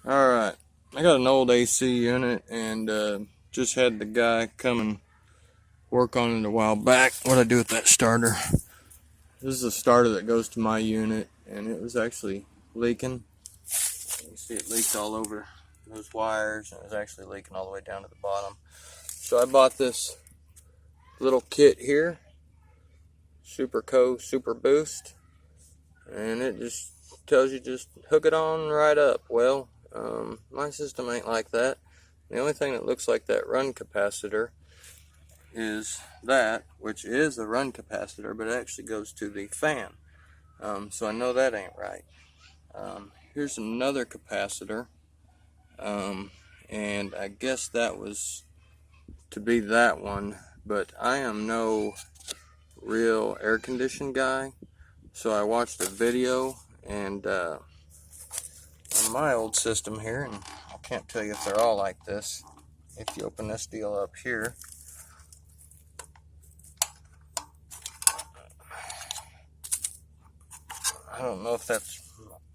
Alright, I got an old AC unit and just had the guy come and work on it a while back. What I do with that starter? This is a starter that goes to my unit, and it was actually leaking. You see it leaked all over those wires, and it was actually leaking all the way down to the bottom. So I bought this little kit here, supco Super Boost, and it just tells you just hook it on right up. Well, my system ain't like that. The only thing that looks like that run capacitor is that, which is a run capacitor, but it actually goes to the fan. So I know that ain't right. Here's another capacitor, and I guess that was to be that one, but I am no real air conditioning guy, so I watched a video, and on my old system here, and I can't tell you if they're all like this. If you open this deal up here, I don't know if that's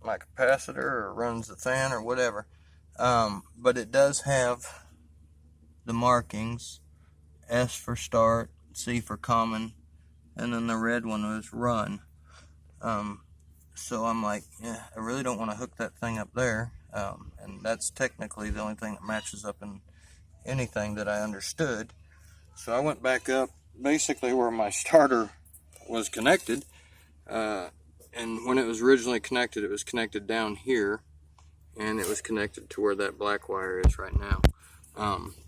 my capacitor or runs the fan or whatever, but it does have the markings: S for start, C for common, and then the red one was run. So I'm like, yeah, I really don't want to hook that thing up there, and that's technically the only thing that matches up in anything that I understood. So I went back up basically where my starter was connected, and when it was originally connected, it was connected down here, and it was connected to where that black wire is right now.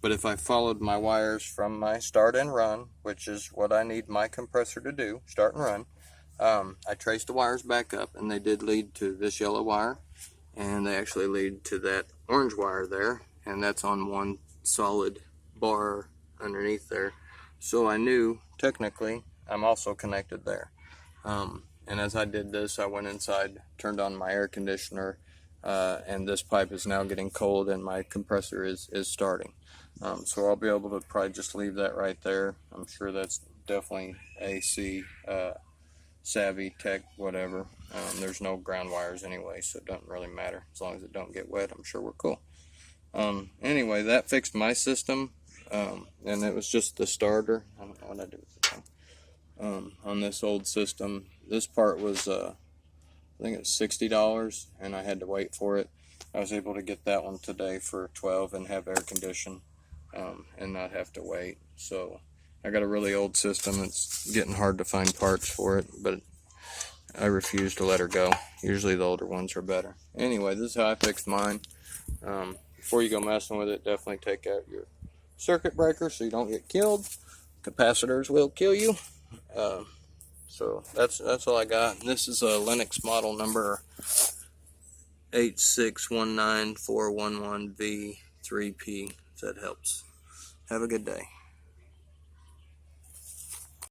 But if I followed my wires from my start and run, which is what I need my compressor to do, start and run, I traced the wires back up, and they did lead to this yellow wire, and they actually lead to that orange wire there, and that's on one solid bar underneath there. So I knew technically I'm also connected there. And as I did this, I went inside, turned on my air conditioner, and this pipe is now getting cold, and my compressor is starting. So I'll be able to probably just leave that right there. I'm sure that's definitely AC savvy tech, whatever. There's no ground wires anyway, so it doesn't really matter. As long as it don't get wet, I'm sure we're cool. Anyway, that fixed my system, and it was just the starter. I don't know what I did with the thing. On this old system, this part was I think it was $60, and I had to wait for it. I was able to get that one today for $12 and have air condition, and not have to wait. So I got a really old system. It's getting hard to find parts for it, but I refuse to let her go. Usually the older ones are better. Anyway, this is how I fixed mine. Before you go messing with it, definitely take out your circuit breaker so you don't get killed. Capacitors will kill you. So that's all I got. And this is a Lennox model number 8619411V3P, if that helps. Have a good day.